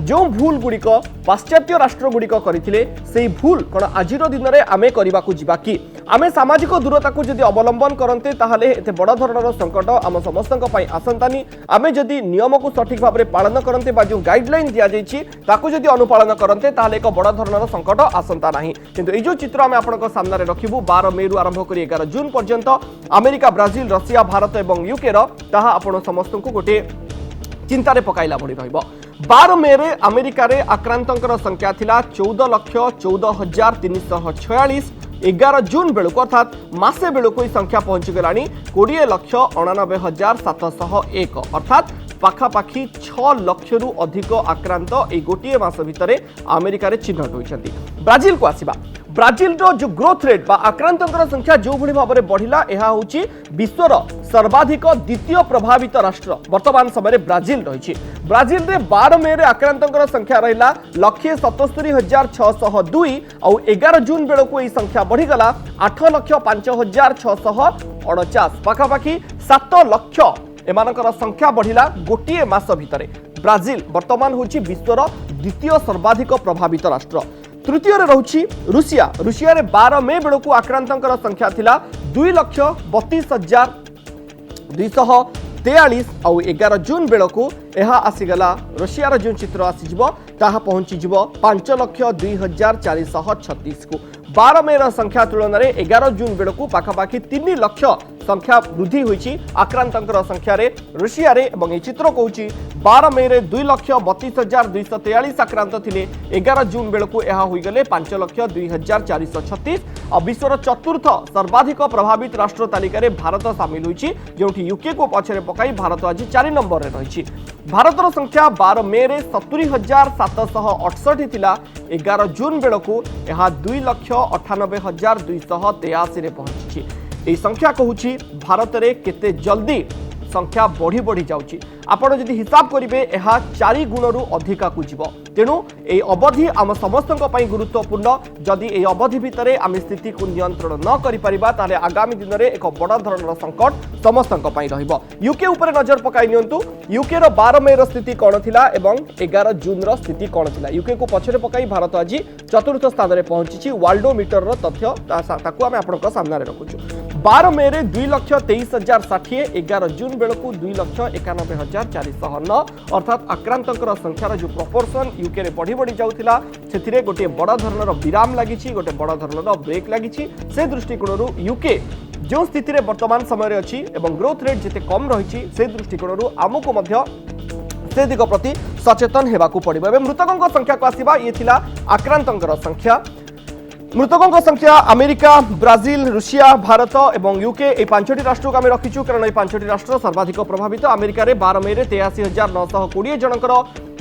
जो भूल गुड़िक पाश्चात्य राष्ट्र गुड़िक करथिले सेही भूल कौन आज दिन में आमे करबा को जिबा कि आमे सामाजिक दूरता को जदि अवलंबन करते ताहले एते बड़ धरणर संकट आम समस्तक पई आसंतानी आमे जदि नियम को सठिक भाव में पालन करते बा जो गाइडलाइन दिया जाइछि ताकू जदि अनुपालन करते ताहले एक बड़ धरणर संकट आसंता नाही किंतु ए जो चित्र आमे आपनक सामने रखिबु 12 मे रु आरंभ करी 11 जून पर्यंत अमेरिका ब्राजिल रशिया भारत एवं यूके रो ताहा आपण समस्त को गोटे चिंतार पकाइला भड़ी रहिबो 12 मे रे अमेरिका रे आक्रांतंकर संख्या थिला 14,14,346 11 जून बेलू अर्थात मासे बेलू ई संख्या पहुंची गलानी 20,89,701 अर्थात पाखापाखी 6 लाख रु अधिक आक्रांत ए गोटे मास भितर अमेरिका रे चिन्हट होइछंती। ब्राजिल को आसीबा ब्राजिल रो जो ग्रोथ रेट बा आक्रांतंकर संख्या जो भली भाव में बढ़िला एहा होची विश्वर सर्वाधिक द्वितीय प्रभावित राष्ट्र वर्तमान समय ब्राजिल रही। ब्राजिल रे 12 मे रे आक्रांतंकर संख्या रहिला 1,77,602 और 11 जून बेलू यह संख्या बढ़ीगला 8,05,649 पाखापाखि 7 लाख एमानकर संख्या बढ़िला गोटे मास भितर। ब्राजिल वर्तमान होची विश्वर द्वितीय सर्वाधिक प्रभावित राष्ट्र। तृतीय रहुछि रूसिया रूसिया रे 12 मे बेलू आक्रांतंकर संख्या थिला 2,32,243 और 11 जून बेलू यह आसीगला रशिया जो चित्र आसीजिव ताहा पहुंचीजिव 5,02,436 को 12 मे संख्या तुलन में 11 जून बेलू पाखापाखि 3 लाख संख्या वृद्धि होईची आक्रांतंकर संख्या रे रशिया रे एवं ए चित्र कहूची 12 मे रे 2,32,243 आक्रांत थिले 11 जून बेलू यह होईगले 5,02,436 और विश्वर चतुर्थ सर्वाधिक प्रभावित राष्ट्र तालिका रे भारत सामिल होईची जोंठी यूके को पछरे पकाई भारत आज 4 नंबर रे रहिची। भारतर संख्या 12 मे रे 70,768 थिला 11 जून बेलू यह 2,98,283 रे पहुंची। यह संख्या कहूची भारत रे केते जल्दी संख्या बढ़ी बढ़ी जाउची। आपण जदि हिसाब करिवे एहा 4 गुणरु अधिका को जीव तेणु ए अवधि आम समस्तक पई गुरुत्वपूर्ण। जदि ए अवधि भितरे आम स्थिति को नियंत्रण न करि परिबा ताले आगामी दिन में एक बड़ धरणर संकट समस्तक पई रहिबो। यूके ऊपर नजर पकाई नियंतु यूके रो 12 मे रो स्थिति कोन थिला एवं 11 जून रो स्थिति कोन थिला। यूके को पछरे पकाई भारत आज चतुर्थ स्थान रे पहुंची वर्ल्डोमीटर रो तथ्य ताकू आम आपनक सामने रखुछु। 12 मे रे 2,23,060 11 जून बेलू 2,91,409 अर्थात आक्रांतंकर संख्यार जो प्रपोर्शन यूके रे बढ़ी बढ़ी जाउथिला सेथिरे गोटे बड़ धरणर विराम लागिछि गोटे बड़ धरणर ब्रेक लागिछि। से दृष्टिकोणरू यूके जो स्थिति रे वर्तमान समय रे अछि एवं ग्रोथ रेट जेते कम रहिछि से दृष्टिकोणरू आमको मध्य से दिग प्रति सचेतन हेबाकू पड़िबो। एवं मृतकंक संख्या को आसीबा ये थिला आक्रांतंकर संख्या। मृतकों संख्या अमेरिका ब्राजिल रूसिया भारत और यूके ये 5टी राष्ट्र को आम रखीचु कारण ये 5टी राष्ट्र सर्वाधिक प्रभावित। अमेरिका रे 12 मे रे 83,920 जनकर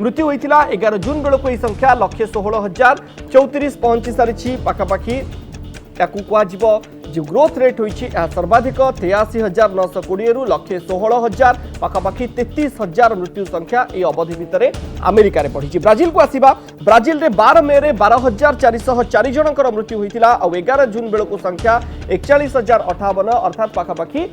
मृत्यु होता। 11 जून बेलू यह संख्या 1,16,034 पहुंची सारी पाखापाखि या जो ग्रोथ रेट होती सर्वाधिक 83,920 रु 1,16,000 पाखापाखि 33,000 मृत्यु संख्या ये अवधि भितर अमेरिका रे बढ़ी। ब्राजिल को आसीबा ब्राजिल रे 12 मे रे 12,404 जनकर मृत्यु होता और 11 जून बेलू संख्या 41,058 अर्थात पाखापाखि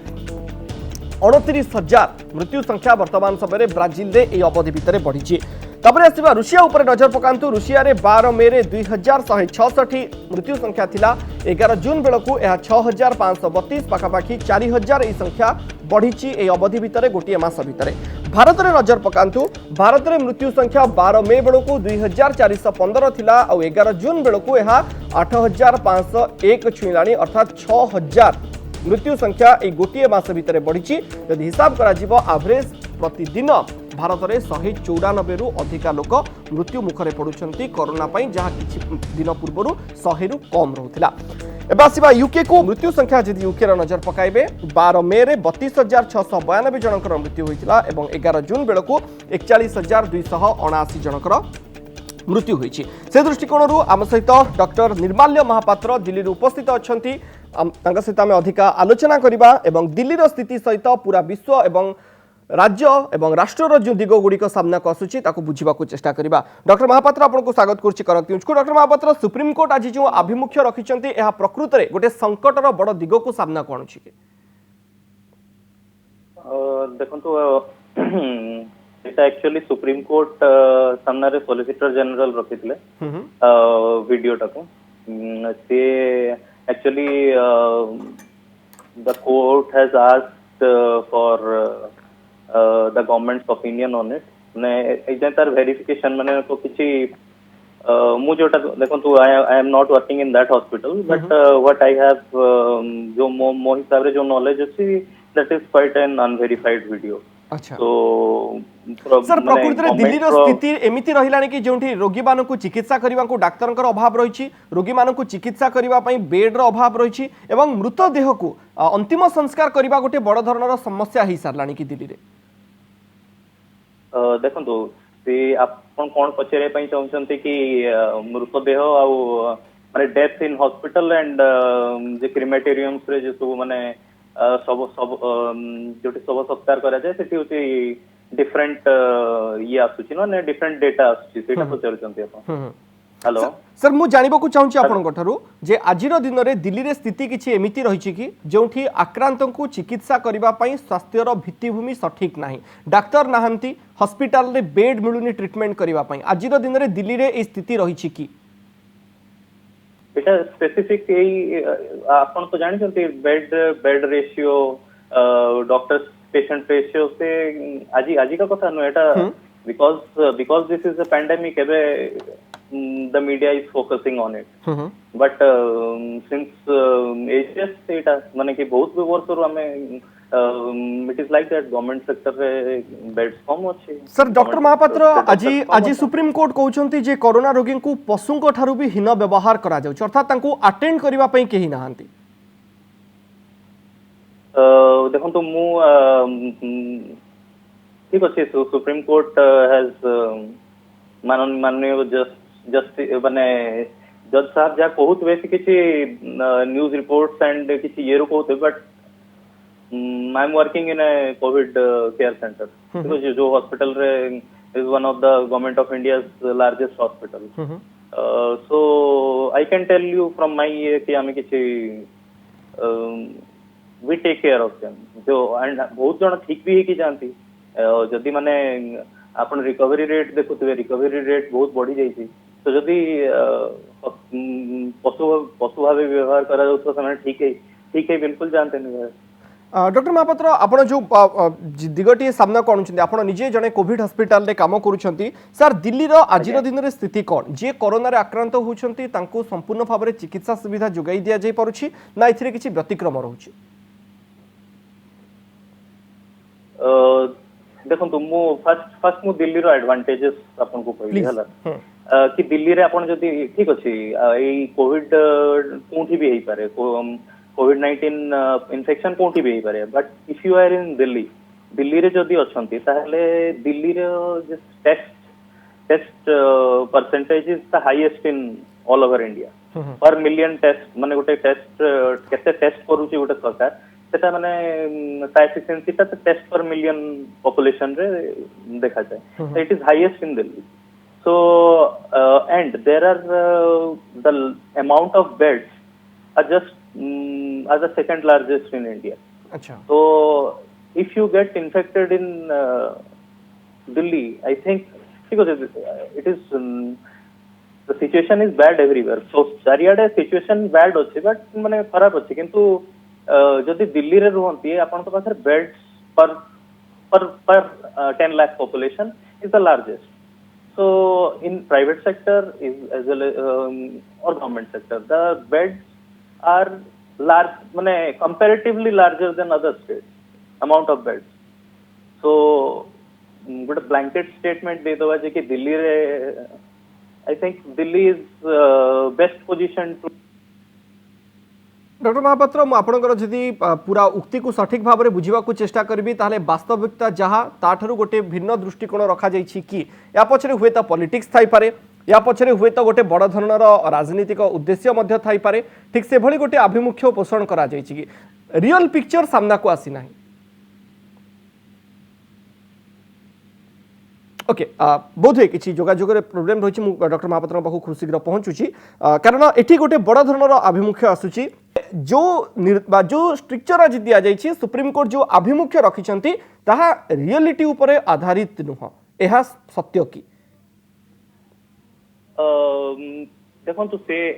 29,000 मृत्यु संख्या वर्तमान समय ब्राजिल रे ये अवधि भितर बढ़ी। तबरे आसीबा रूसिया ऊपर नजर पकांतु रूसिया रे 12 मे रे 2,166 मृत्यु संख्या थिला 11 जून बेलू यह 6,532 पाखापाखि 4,000 यह संख्या बढ़ी ए अवधि भितर गोटे मास भितर। भारत रे नजर पकांतु भारत रे मृत्यु संख्या 12 मे बेलू 2,415 थिला और 11 जून बेलू यह 8,501 छुईलाणी अर्थात 6,000 मृत्यु संख्या ए गोटे मास भितर बढ़ी। यदि हिसाब करा जिवो एवरेज प्रतिदिन भारत में 194 रु अधिका लोक मृत्यु मुखरे पड़ुछंती कोरोना पई जहाँ किछि दिन पूर्व 100 रु कम रहुथिला। एबा आसीबा यूके को मृत्यु संख्या जदि यूके रो नजर पकाइबे 12 मे रे 32,692 जनकर मृत्यु होइतिला एवं 11 जून बेलू 41,279 जनकर मृत्यु होइछि। से दृष्टिकोणरू आम सहित डॉक्टर निर्माल्य महापात्र दिल्ली उपस्थित अछंती तांका सहित आम अधिका आलोचना करिबा एवं दिल्ली रो स्थिति सहित पूरा विश्व एवं राज्य एवं राष्ट्र जो दिग गुड़िक सामना को आसूची ताकू बुझा चेष्टा करवा। डॉक्टर महापात्र आपको स्वागत करुच्ची करंचु। डॉक्टर महापात्र सुप्रीमकोर्ट आज जो आभिमुख्य रखिंट यह प्रकृत में गोटे संकटर बड़ दिग को सामना को आणुची देखो এটা एक्चुअली सुप्रीम कोर्ट सामने सॉलिसिटर जनरल रखिथिले वीडियोटा को से actually the court has asked for the government's opinion on it ने एजें तार वेरिफिकेशन माने को किछि मु जोटा देखंतु आई am not working in that hospital but what I have जो मो हिसाब रे जो नॉलेज अछि that is quite an unverified video. अच्छा तो सर प्रकृति रे दिल्ली रो स्थिति एमिति रहिलानी कि जोंठी रोगी मानकु चिकित्सा करिवा को डाक्टरनकर अभाव रहिछि, रोगी मानकु चिकित्सा करिवा पई बेड रो अभाव रहिछि एवं मृत देह को अंतिम संस्कार करिवा गोटे बड़ धरणर समस्या हि सारलानी कि दिल्ली रे। देखंतु से आपण कोन पचरे पई चाहछन्ते कि मृतदेह आ माने डेथ इन हॉस्पिटल एंड जे क्रिमेटोरियम्स रे जे सब माने सब सब जोटी सब सत्कार करा जाय सेठी होती डिफरेंट ये आसुची ना डिफरेंट डेटा आसुची सेटा पचरचन्ते आपण। हेलो सर मु जानिबा को चाहूची आपन गठारु जे आजिरो दिन रे दिल्ली रे स्थिति किछि एमिति रहिछि कि जोंठी आक्रांत को चिकित्सा करिवा पई स्वास्थ्यर भित्तिभूमि सठिक नाही, डाक्टर नाहंती, हॉस्पिटल रे बेड मिलुनी ट्रीटमेंट करिवा पई आजिरो दिन रे दिल्ली रे ए स्थिति रहिछि कि एटा स्पेसिफिक आपण तो जानि छथि bed ratio doctors patient ratio से आजी का कथा न एटा because this is a pandemic the media is focusing on it but since ages eta माने कि बहुत वर्ष रो हमें it is like that government sector रे बेड्स कम अछि। सर डॉक्टर महापात्र आजी सुप्रीम कोर्ट कहउछंती जे कोरोना रोगी को पशुंक ठारू भी हीन व्यवहार करा जाउछ अर्थात तांको अटेंड करिवा पई केही नाहंती। देखंतु मु ठीक अच्छे सुप्रीम कोर्ट हैज माननीय जस्टिस माने जज साहब जा कहूत वैसे किसी न्यूज रिपोर्ट्स एंड किसी ये कहते but I am working in a covid care centre ठीक जो हॉस्पिटल रे is one of the government of India's largest hospital so I can tell you from my कि हमें किसी we take care of them जो and बहुत जन ठीक भी है कि जानती जदि माने आपण रिकवरी रेट देखुतबे रिकवरी रेट बहुत बढ़ी जाइछि तो जदि पशु भावे व्यवहार करा जाउ तो समय ठीक है बिल्कुल जानते नहीं। डॉक्टर महापात्र आपण जो दिगटी सामना करूछन्ती आपण निजे जने कोविड हॉस्पिटल रे काम करूछन्ती सर दिल्ली रो आजिरो दिन रे स्थिति कोन जे कोरोना रे आक्रांत होछन्ती तांको संपूर्ण भाबरे चिकित्सा सुविधा जोगाई दिया जाय परुछि ना इथिरे किछि व्यतिक्रम रहउछि। देखो मु फर्स्ट मु दिल्ली रो एडवांटेजेस आपन को कहली हला कि दिल्ली रे आपन जदी ठीक अछि ए कोविड कोठी भी हेई पारे कोविड-19 इन्फेक्शन कोठी भी हेई पारे but if you are in Delhi रे जदी अछंती ताहले दिल्ली रे जे test percentage is the highest in all over India per million test माने गोटे टेस्ट केते टेस्ट करूची गोटे सरकार सेटा माने एफिशिएंसी ता टेस्ट पर मिलियन पॉपुलेशन रे देखा जाए it is highest in Delhi so and there are the amount of beds are just as the second largest in India. अच्छा so if you get infected in Delhi I think because it is the situation is bad everywhere so चारियाडे situation bad अछि but माने खराब अछि किंतु जदि दिल्ली रे रहंती आपण तो पाखर बेड्स पर 10 lakh population is the largest so in private sector is as well or government sector the beds are large माने comparatively larger than other states amount of beds so good blanket statement दे दवा जे कि दिल्ली रे I think Delhi is best position to doctor Mahapatra मु आपनकर जदि पूरा उक्ति को सठिक भाव में बुझा चेष्टा करी ताहले वास्तविकता जहाँ ताठू गोटे भिन्न दृष्टिकोण रखा जाइछि कि या पछरे हुए तो पॉलिटिक्स थाई पारे या पछरे हुए तो गोटे बड़ धरणर राजनीतिक उद्देश्य मध्य थाई पारे ठीक से भली गोटे आभिमुख्य पोषण करा जाइछि कि रियल पिक्चर सामना को आसी नाही। ओके बोध हुए किसी जोगाजोग प्रोब्लेम रही डॉक्टर महापात्र पाखु खूब शीघ्र पहुँचुची कारण एटी गोटे बड़ धरणर आभिमुख्य आसुची जो स्ट्रक्चर आज दि जाइए सुप्रीम कोर्ट जो आभिमुख्य रखिंट ताहा रियलिटी उपरे आधारित नुह यह सत्य कि देखो से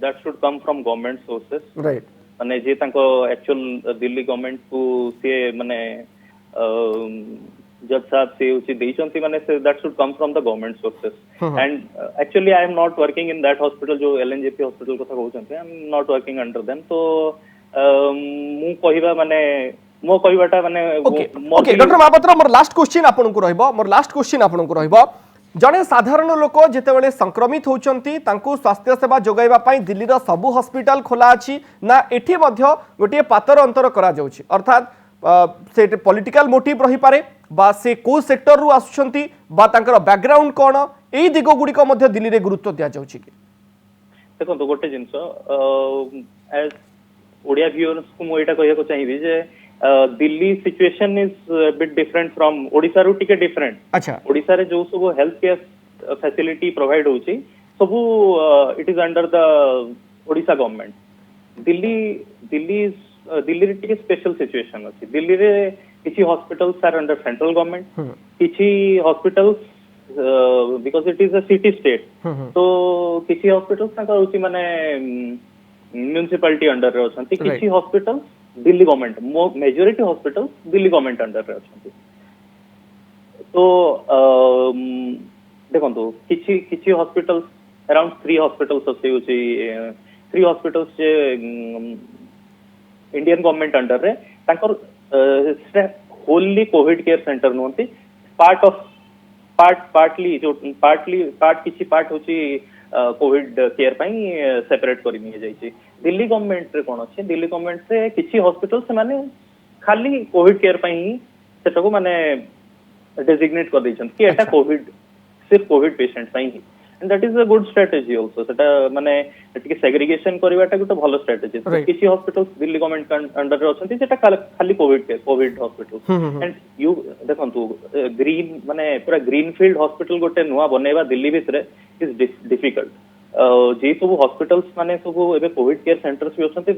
that should come from government sources right माने जे तांको एक्चुअल दिल्ली गवर्नमेंट को से माने जज साहब से उसी देइचंती माने से that should come from the government sources and actually I am not working in that hospital जो एलएनजेपी हॉस्पिटल कथा कहउचंती I am not working under them तो मु कहिबा माने मो कहिबाटा माने ओके डॉक्टर महापात्र मोर लास्ट क्वेश्चन आपन को रहइबो मोर लास्ट क्वेश्चन आपन को रहइबो जड़े साधारण लोक जितेबाला संक्रमित होती स्वास्थ्य सेवा जोगाइबा पई दिल्लीर सबु हॉस्पिटल खोला अछि ना एठी मध्य गोटे पातर अंतर करा जाउछि अर्थात से पॉलिटिकल मोटिव रही पारे बा से को सेक्टर रु आसुछंती बा तांकर बैकग्राउंड कोन एई दिगो गुडी को मध्य दिल्ली रे गुरुत्व दिया जाउछि कि देखो तो गोटे जिंस एज ओडिया व्यूअर्स को मो एटा कहिया को चाहिबी जे Delhi situation is bit different from Odisha रु टिके डिफरेंट अच्छा ओडिसा रे जो सब हेल्थ केयर फैसिलिटी प्रोवाइड होची सब it is under the Odisha government Delhi रे टिके स्पेशल सिचुएशन अछि दिल्ली रे किछि hospitals are under central government किछि hospitals because it is a city state तो किछि हॉस्पिटल्स ताका होची माने म्युनिसिपैलिटी अंडर रे अछंती किछि hospitals Delhi government majority hospitals Delhi government under रे अछंती तो देखंतु किछि हॉस्पिटल्स अराउंड 3 हॉस्पिटल्स अछि होची 3 हॉस्पिटल्स जे इंडियन गवर्नमेंट अंडर रे तांकर होली कोविड केयर सेंटर नोंती पार्टली पार्ट होची कोविड केयर पई सेपरेट करि नि जाईची दिल्ली गवर्नमेंट रे कोन अछि दिल्ली गवर्नमेंट से किछि हॉस्पिटल से माने खाली कोविड केयर पई सेटा को माने डेजिग्नेट कर दैछन कि एटा कोविड सिर्फ कोविड पेशेंट पई ही and that is a good strategy also सेटा माने टिके सेग्रीगेशन करबाटा गुटे भलो स्ट्रेटजी किछि हॉस्पिटल्स दिल्ली गवर्नमेंट अंडर रे अछंती सेटा खाली कोविड हॉस्पिटल एंड यू देखंतु ग्रीन माने पूरा ग्रीनफील्ड हॉस्पिटल गोटे नुवा बनेबा दिल्ली भितरे इज डिफिकल्ट जे सब हॉस्पिटल्स माने सब एबे कोविड केयर सेंटर्स भी अछंती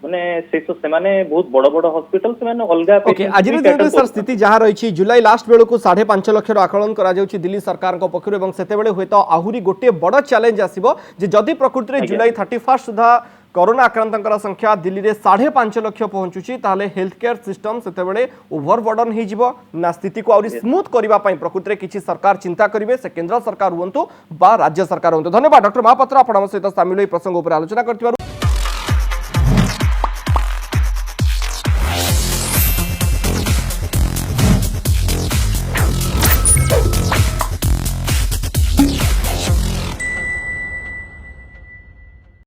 माने से से माने बहुत बड़ बड़ हॉस्पिटल से माने अलगा ओके आज दिन सर स्थिति जहाँ रही जुलाई लास्ट बेलू 5.5 लाख आकलन करा जाउछि दिल्ली सरकार को पक्षरु एवं सेते बेले होय तो आहुरी गोटे बड़ चैलेंज आसीबो जे जदि प्रकृति रे जुलाई 31 सुधा कोरोना आक्रांतकर संख्या दिल्ली रे 5.5 लाख पहुंचुछि ताले हेल्थ केयर सिस्टम सेते बेले ओवरबर्डन हे जिवो ना स्थिति को आउरी स्मूथ करिबा पई प्रकृति रे किछि सरकार चिंता करिवे से केंद्र सरकार हुंतु बा राज्य सरकार हुंतु धन्यवाद डॉक्टर महापात्र आपण हम सहित शामिल होई प्रसंग ऊपर आलोचना करथिबारु।